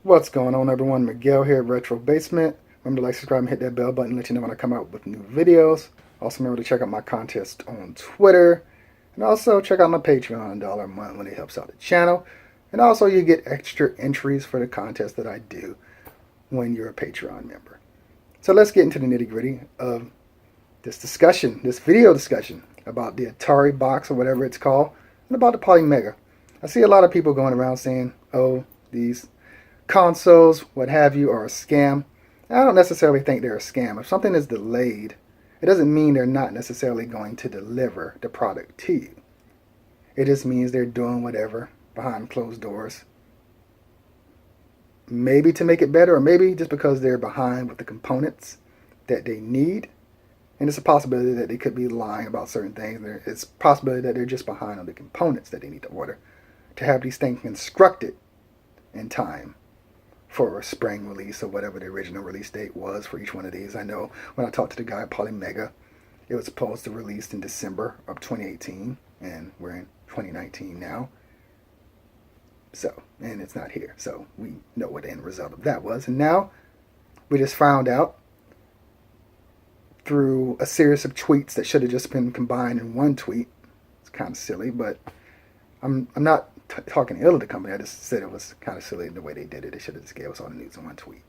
What's going on, everyone? Miguel here at Retro Basement. Remember to like, subscribe, and hit that bell button to let you know when I come out with new videos. Also remember to check out my contest on Twitter. And also check out my Patreon, $1 a month, when it helps out the channel. And also you get extra entries for the contest that I do when you're a Patreon member. So let's get into the nitty gritty of this discussion, this video discussion about the Atari box or whatever it's called, and about the Polymega. I see a lot of people going around saying, oh, these consoles, what have you, are a scam. I don't necessarily think they're a scam. If something is delayed, it doesn't mean they're not necessarily going to deliver the product to you. It just means they're doing whatever behind closed doors. Maybe to make it better, or maybe just because they're behind with the components that they need. And it's a possibility that they could be lying about certain things. It's a possibility that they're just behind on the components that they need to order to have these things constructed in time for a spring release or whatever the original release date was for each one of these. I know when I talked to the guy at Polymega, it was supposed to release in December of 2018, and we're in 2019 now. So, and it's not here. So we know what the end result of that was. And now we just found out through a series of tweets that should have just been combined in one tweet. It's kind of silly, but I'm not talking ill of the company. I just said it was kind of silly the way they did it. They should have just gave us all the news in one tweet.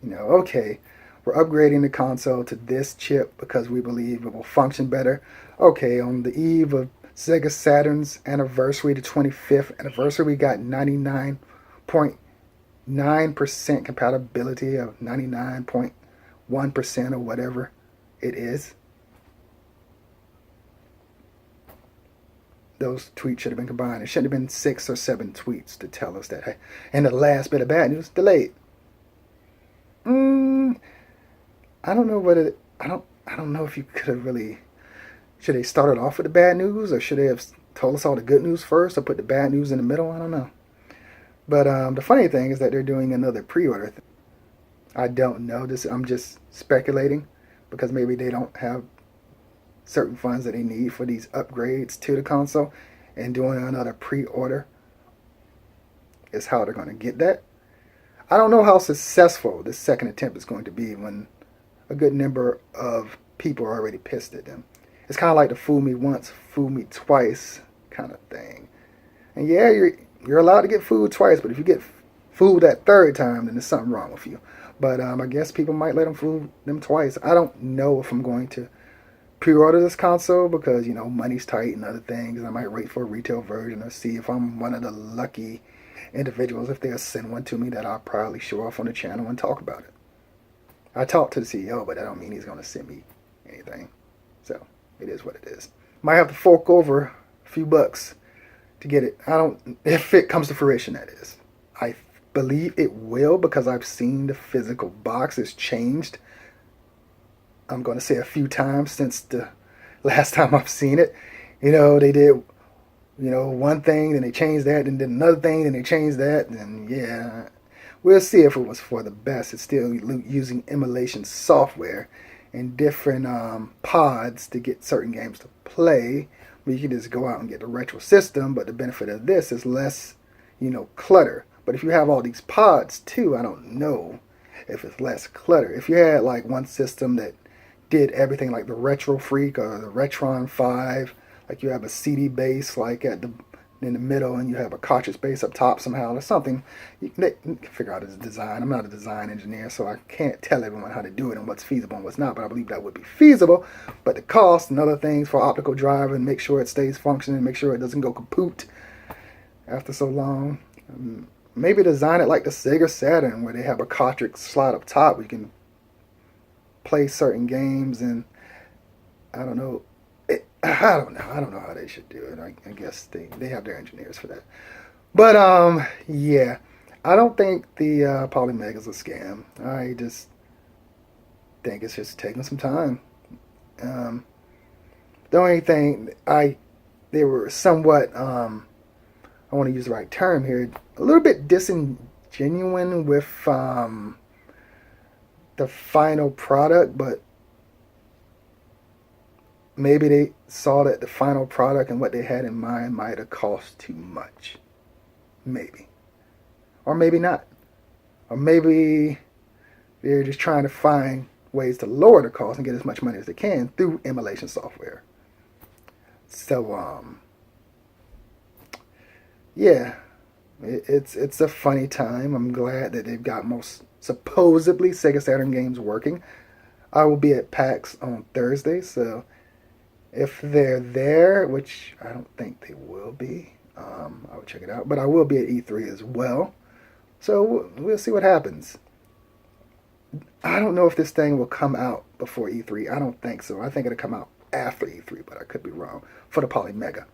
You know, okay, we're upgrading the console to this chip because we believe it will function better. Okay, on the eve of Sega Saturn's anniversary, the 25th anniversary, we got 99.9% compatibility of 99.1% or whatever it is. Those tweets should have been combined. It shouldn't have been 6 or 7 tweets to tell us that, hey, and the last bit of bad news, delayed. I don't know what it, I don't know if you could have really, should they started off with the bad news, or should they have told us all the good news first, or put the bad news in the middle? I don't know. But the funny thing is that they're doing another pre-order. I don't know. I'm just speculating, because maybe they don't have certain funds that they need for these upgrades to the console, and doing another pre-order is how they're going to get that. I don't know how successful this second attempt is going to be when a good number of people are already pissed at them. It's kind of like the fool me once, fool me twice kind of thing. And yeah, you're allowed to get fooled twice, but if you get fooled that third time, then there's something wrong with you. But I guess people might let them fool them twice. I don't know if I'm going to pre-order this console because, you know, money's tight and other things. I might wait for a retail version or see if I'm one of the lucky individuals. If they'll send one to me, that I'll probably show off on the channel and talk about it. I talked to the CEO, but that don't mean he's going to send me anything. So it is what it is. Might have to fork over a few bucks to get it. I don't, if it comes to fruition, that is. I believe it will, because I've seen the physical box is changed. I'm going to say a few times since the last time I've seen it. You know, they did, you know, one thing, then they changed that, and did another thing, then they changed that, and yeah, we'll see if it was for the best. It's still using emulation software and different pods to get certain games to play. But you can just go out and get the retro system, but the benefit of this is less, you know, clutter. But if you have all these pods too, I don't know if it's less clutter. If you had like one system that did everything like the Retro Freak or the Retron 5, like you have a CD base like in the middle, and you have a cartridge base up top somehow or something, you can figure out as a design. I'm not a design engineer, so I can't tell everyone how to do it and what's feasible and what's not, but I believe that would be feasible. But the cost and other things for optical drive and make sure it stays functioning, make sure it doesn't go kaput after so long. Maybe design it like the Sega Saturn, where they have a cartridge slot up top where you can play certain games, and I don't know. I don't know how they should do it. I guess they have their engineers for that. But yeah, I don't think the Polymega is a scam. I just think it's just taking some time. The only thing they were somewhat I want to use the right term here, a little bit disingenuous with the final product, but maybe they saw that the final product and what they had in mind might have cost too much. Maybe. Or maybe not. Or maybe they're just trying to find ways to lower the cost and get as much money as they can through emulation software. So, yeah, it's a funny time. I'm glad that they've got most supposedly Sega Saturn games working. I will be at PAX on Thursday, so if they're there, which I don't think they will be, I will check it out. But I will be at E3 as well, so we'll see what happens. I don't know if this thing will come out before E3. I don't think so. I think it'll come out after E3, but I could be wrong. For the Polymega.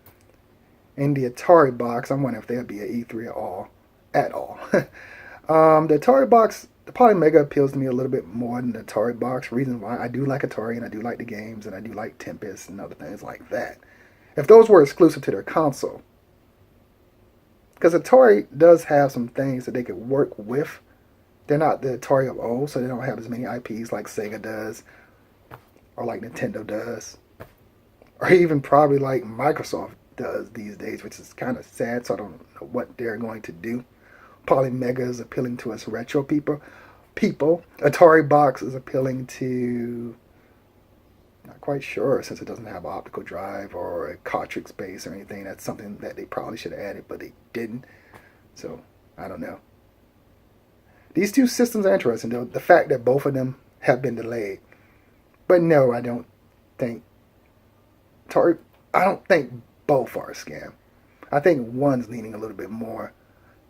In the Atari box, I'm wondering if there'll be an E3 at all. The Atari box, the Polymega appeals to me a little bit more than the Atari box. Reason why, I do like Atari and I do like the games and I do like Tempest and other things like that. If those were exclusive to their console. Because Atari does have some things that they could work with. They're not the Atari of old, so they don't have as many IPs like Sega does, or like Nintendo does, or even probably like Microsoft does these days, which is kind of sad, so I don't know what they're going to do. Polymega is appealing to us retro people. Atari box is appealing to, not quite sure, since it doesn't have an optical drive or a cartridge space or anything. That's something that they probably should have added, but they didn't. So, I don't know. These two systems are interesting, though. The fact that both of them have been delayed. But no, I don't think both are a scam. I think one's leaning a little bit more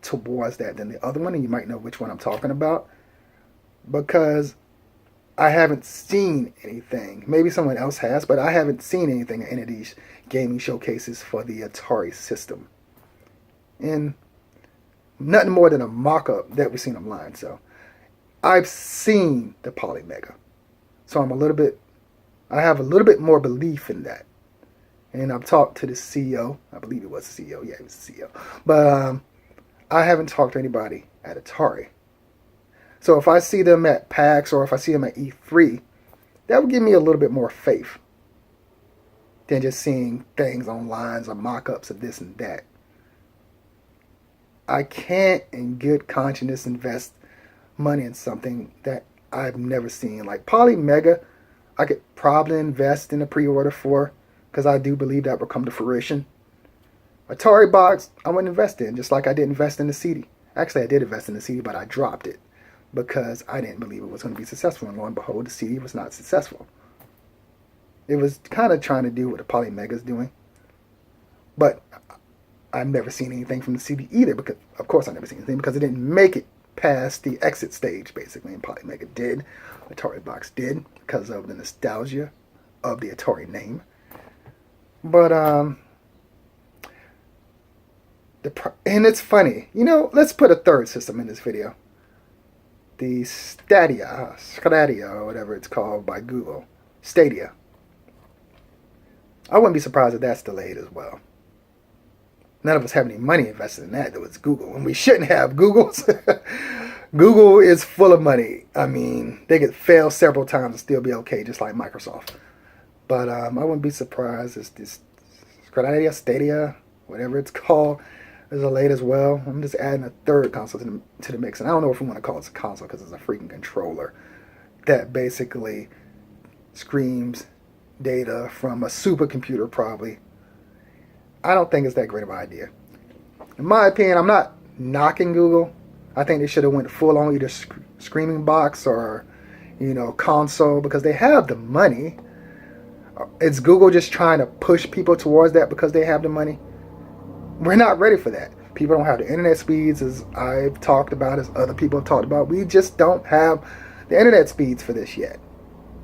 towards that than the other one, and you might know which one I'm talking about. Because I haven't seen anything. Maybe someone else has, but I haven't seen anything in any of these gaming showcases for the Atari system. And nothing more than a mock-up that we've seen online. So I've seen the Polymega. So I have a little bit more belief in that. And I've talked to the CEO. I believe it was the CEO. Yeah, it was the CEO. But I haven't talked to anybody at Atari. So if I see them at PAX or if I see them at E3, that would give me a little bit more faith than just seeing things online or mock-ups of this and that. I can't in good conscience invest money in something that I've never seen. Like Polymega, I could probably invest in a pre-order for, because I do believe that will come to fruition. Atari box, I wouldn't invest in, just like I did invest in the CD. Actually, I did invest in the CD, but I dropped it because I didn't believe it was going to be successful. And lo and behold, the CD was not successful. It was kind of trying to do what the Polymega's doing. But I've never seen anything from the CD either, because, of course, I've never seen anything because it didn't make it past the exit stage, basically. And Polymega did. Atari box did, because of the nostalgia of the Atari name. But, and it's funny. You know, let's put a third system in this video. The Stadia, or whatever it's called by Google. Stadia. I wouldn't be surprised if that's delayed as well. None of us have any money invested in that, though. It's Google. And we shouldn't have. Google's Google is full of money. I mean, they could fail several times and still be okay, just like Microsoft. But I wouldn't be surprised if this Stadia, whatever it's called, is delayed as well. I'm just adding a third console to the mix. And I don't know if we want to call it a console because it's a freaking controller that basically screams data from a supercomputer, probably. I don't think it's that great of an idea. In my opinion, I'm not knocking Google. I think they should have went full on either screaming box or, console, because they have the money. Is Google just trying to push people towards that because they have the money? We're not ready for that. People don't have the internet speeds, as I've talked about, as other people have talked about. We just don't have the internet speeds for this yet.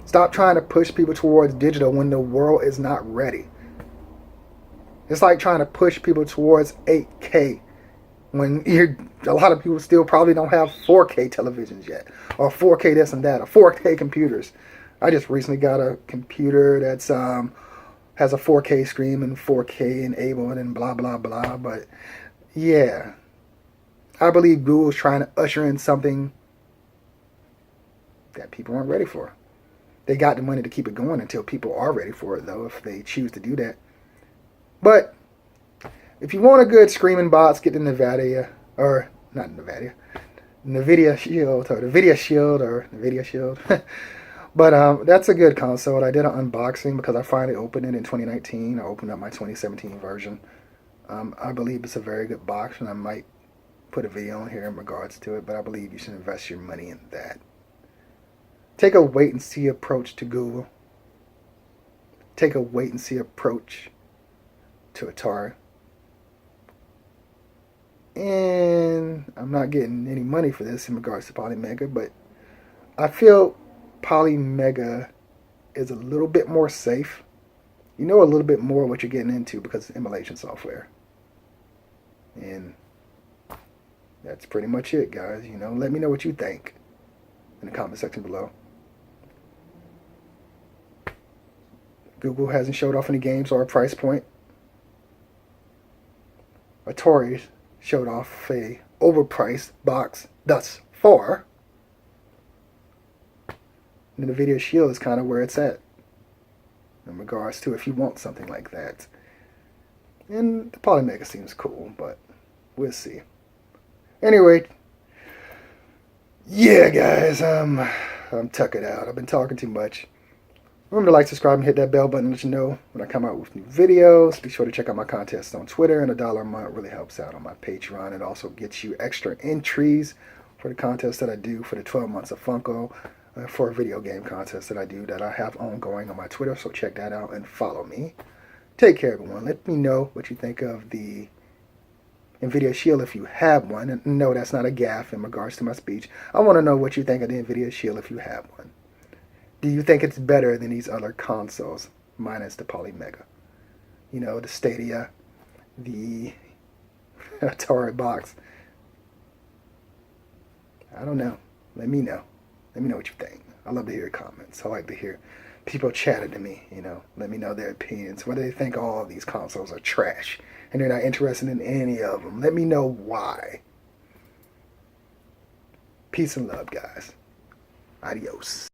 Stop trying to push people towards digital when the world is not ready. It's like trying to push people towards 8K when a lot of people still probably don't have 4K televisions yet, or 4K this and that, or 4K computers. I just recently got a computer that's has a 4K screen and 4K enabled and blah blah blah. But yeah, I believe Google's trying to usher in something that people aren't ready for. They got the money to keep it going until people are ready for it, though, if they choose to do that. But if you want a good screaming box, get the Nevada, or not Nevada, NVIDIA Shield or NVIDIA Shield or NVIDIA Shield. But that's a good console. I did an unboxing because I finally opened it in 2019. I opened up my 2017 version. I believe it's a very good box, and I might put a video on here in regards to it, but I believe you should invest your money in that. Take a wait and see approach to Google. Take a wait and see approach to Atari. And I'm not getting any money for this in regards to Polymega, but I feel Polymega is a little bit more safe. You know a little bit more what you're getting into because it's emulation software. And that's pretty much it, guys. You know, let me know what you think in the comment section below. Google hasn't showed off any games or a price point. Atari showed off a overpriced box thus far. And the NVIDIA Shield is kind of where it's at in regards to if you want something like that. And the Polymega seems cool, but we'll see. Anyway, yeah, guys, I'm tuck it out. I've been talking too much. Remember to like, subscribe, and hit that bell button to let you know when I come out with new videos. Be sure to check out my contests on Twitter, and $1 a month really helps out on my Patreon. It also gets you extra entries for the contest that I do for the 12 months of Funko, for a video game contest that I do that I have ongoing on my Twitter. So check that out and follow me. Take care, everyone. Let me know what you think of the NVIDIA Shield if you have one. And no, that's not a gaffe in regards to my speech. I want to know what you think of the NVIDIA Shield if you have one. Do you think it's better than these other consoles, minus the Polymega? You know, the Stadia, the Atari box. I don't know. Let me know. Let me know what you think. I love to hear comments. I like to hear people chatting to me, you know. Let me know their opinions. Whether they think all of these consoles are trash and they're not interested in any of them. Let me know why. Peace and love, guys. Adios.